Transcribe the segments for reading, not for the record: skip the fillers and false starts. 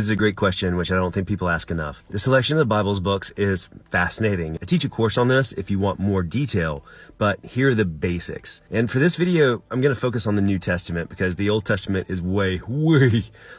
This is a great question, which I don't think people ask enough. The selection of the Bible's books is fascinating. I teach a course on this if you want more detail, but here are the basics. And for this video, I'm going to focus on the New Testament because the Old Testament is way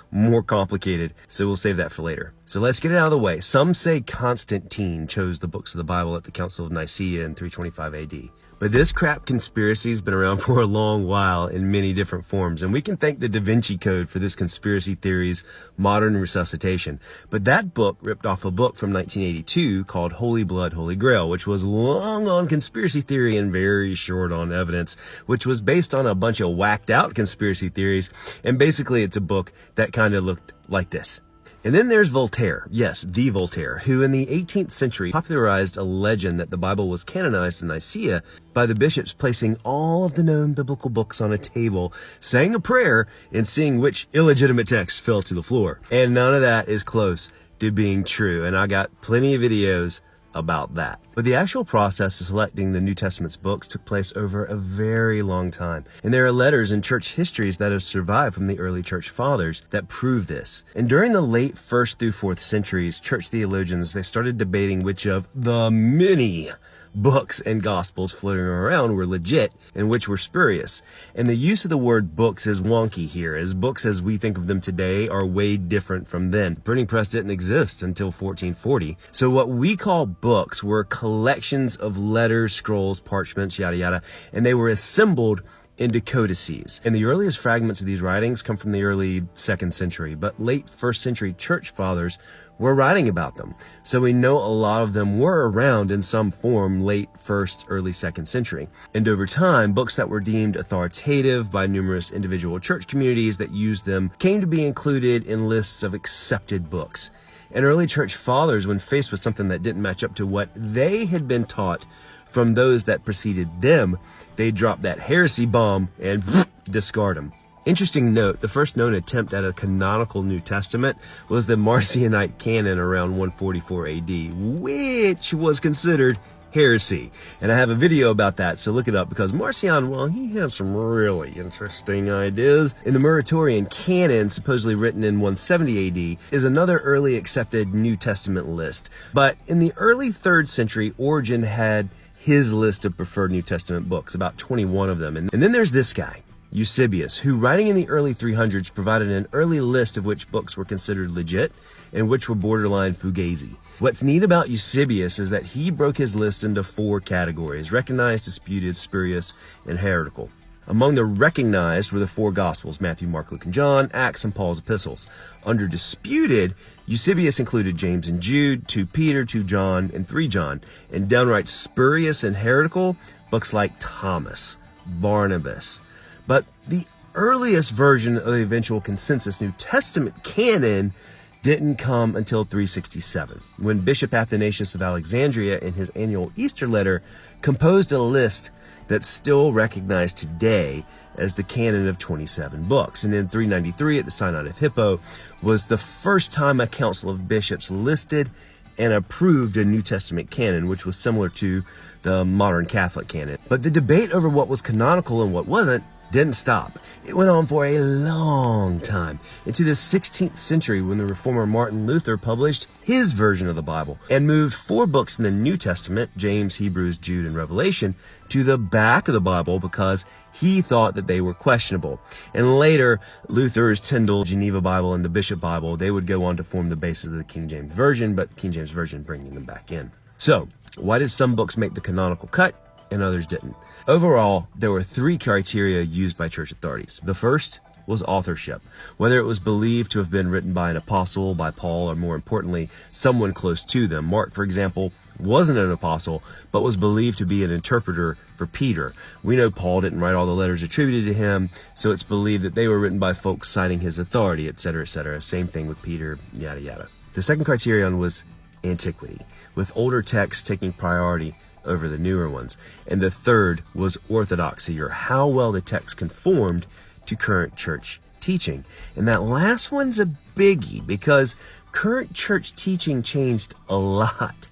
more complicated, so we'll save that for later. So let's get it out of the way. Some say Constantine chose the books of the Bible at the Council of Nicaea in 325 AD. But this crap conspiracy has been around for a long while in many different forms, and we can thank the Da Vinci Code for this conspiracy theory's modern resuscitation. But that book ripped off a book from 1982 called Holy Blood, Holy Grail, which was long on conspiracy theory and very short on evidence, which was based on a bunch of whacked out conspiracy theories. And basically it's a book that kind of looked like this. And then there's Voltaire, yes, the Voltaire, who in the 18th century popularized a legend that the Bible was canonized in Nicaea by the bishops placing all of the known biblical books on a table, saying a prayer, and seeing which illegitimate text fell to the floor. And none of that is close to being true, and I got plenty of videos about that. But the actual process of selecting the New Testament's books took place over a very long time. And there are letters and church histories that have survived from the early church fathers that prove this. And during the late 1st through 4th centuries, church theologians, they started debating which of the many books and gospels floating around were legit and which were spurious. And the use of the word books is wonky here, as books as we think of them today are way different from then. The printing press didn't exist until 1440. So what we call books were collections of letters, scrolls, parchments, yada yada, and they were assembled into codices. And the earliest fragments of these writings come from the early 2nd century, but late 1st century church fathers were writing about them. So we know a lot of them were around in some form late 1st, early 2nd century. And over time, books that were deemed authoritative by numerous individual church communities that used them came to be included in lists of accepted books. And early church fathers, when faced with something that didn't match up to what they had been taught from those that preceded them, they dropped that heresy bomb and discard them. Interesting note, the first known attempt at a canonical New Testament was the Marcionite canon around 144 AD, which was considered heresy. And I have a video about that, so look it up, because Marcion, well, he had some really interesting ideas. In the Muratorian canon, supposedly written in 170 AD, is another early accepted New Testament list. But in the early 3rd century, Origen had his list of preferred New Testament books, about 21 of them. And then there's this guy, Eusebius, who writing in the early 300s provided an early list of which books were considered legit and which were borderline fugazi. What's neat about Eusebius is that he broke his list into 4 categories: recognized, disputed, spurious, and heretical. Among the recognized were the 4 Gospels, Matthew, Mark, Luke, and John, Acts, and Paul's epistles. Under disputed, Eusebius included James and Jude, 2 Peter, 2 John, and 3 John. And downright spurious and heretical, books like Thomas, Barnabas. But the earliest version of the eventual consensus New Testament canon didn't come until 367, when Bishop Athanasius of Alexandria, in his annual Easter letter, composed a list that's still recognized today as the canon of 27 books. And in 393 at the Synod of Hippo was the first time a council of bishops listed and approved a New Testament canon, which was similar to the modern Catholic canon. But the debate over what was canonical and what wasn't didn't stop. It went on for a long time, into the 16th century, when the reformer Martin Luther published his version of the Bible and moved 4 books in the New Testament, James, Hebrews, Jude, and Revelation, to the back of the Bible because he thought that they were questionable. And later, Luther's Tyndale Geneva Bible and the Bishop Bible, they would go on to form the basis of the King James Version, but King James Version bringing them back in. So, why did some books make the canonical cut and others didn't? Overall, there were 3 criteria used by church authorities. The first was authorship, whether it was believed to have been written by an apostle, by Paul, or more importantly, someone close to them. Mark, for example, wasn't an apostle, but was believed to be an interpreter for Peter. We know Paul didn't write all the letters attributed to him, so it's believed that they were written by folks citing his authority, etc., etc. Same thing with Peter, yada, yada. The second criterion was antiquity, with older texts taking priority over the newer ones. And the third was orthodoxy, or how well the text conformed to current church teaching. And that last one's a biggie because current church teaching changed a lot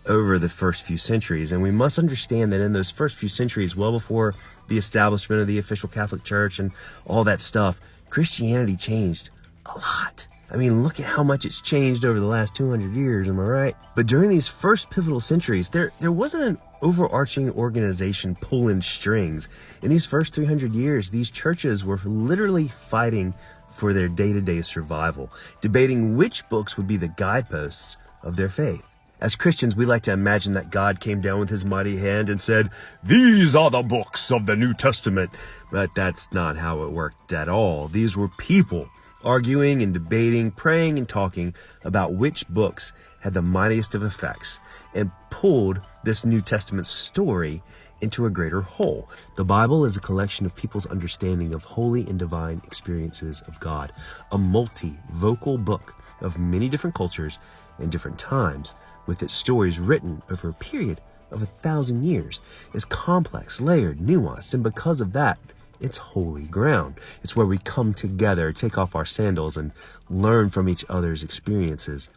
over the first few centuries. And we must understand that in those first few centuries, well before the establishment of the official Catholic Church and all that stuff, Christianity changed a lot. I mean, look at how much it's changed over the last 200 years, am I right? But during these first pivotal centuries, there wasn't an overarching organization pulling strings. In these first 300 years, these churches were literally fighting for their day-to-day survival, debating which books would be the guideposts of their faith. As Christians, we like to imagine that God came down with his mighty hand and said, "These are the books of the New Testament." But that's not how it worked at all. These were people arguing and debating, praying and talking about which books had the mightiest of effects, and pulled this New Testament story into a greater whole. The Bible is a collection of people's understanding of holy and divine experiences of God, a multi-vocal book of many different cultures and different times, with its stories written over a period of 1,000 years. It's complex, layered, nuanced, and because of that, it's holy ground. It's where we come together, take off our sandals, and learn from each other's experiences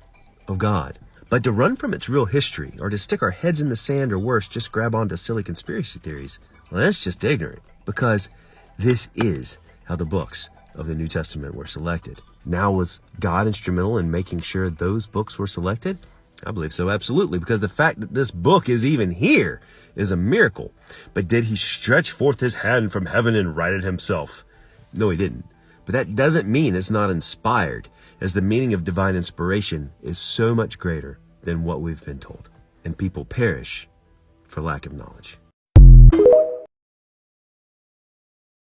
of God. But to run from its real history, or to stick our heads in the sand, or worse, just grab onto silly conspiracy theories, well, that's just ignorant, because this is how the books of the New Testament were selected. Now, was God instrumental in making sure those books were selected? I believe so, absolutely, because the fact that this book is even here is a miracle. But did he stretch forth his hand from heaven and write it himself? No, he didn't. But that doesn't mean it's not inspired, as the meaning of divine inspiration is so much greater than what we've been told. And people perish for lack of knowledge.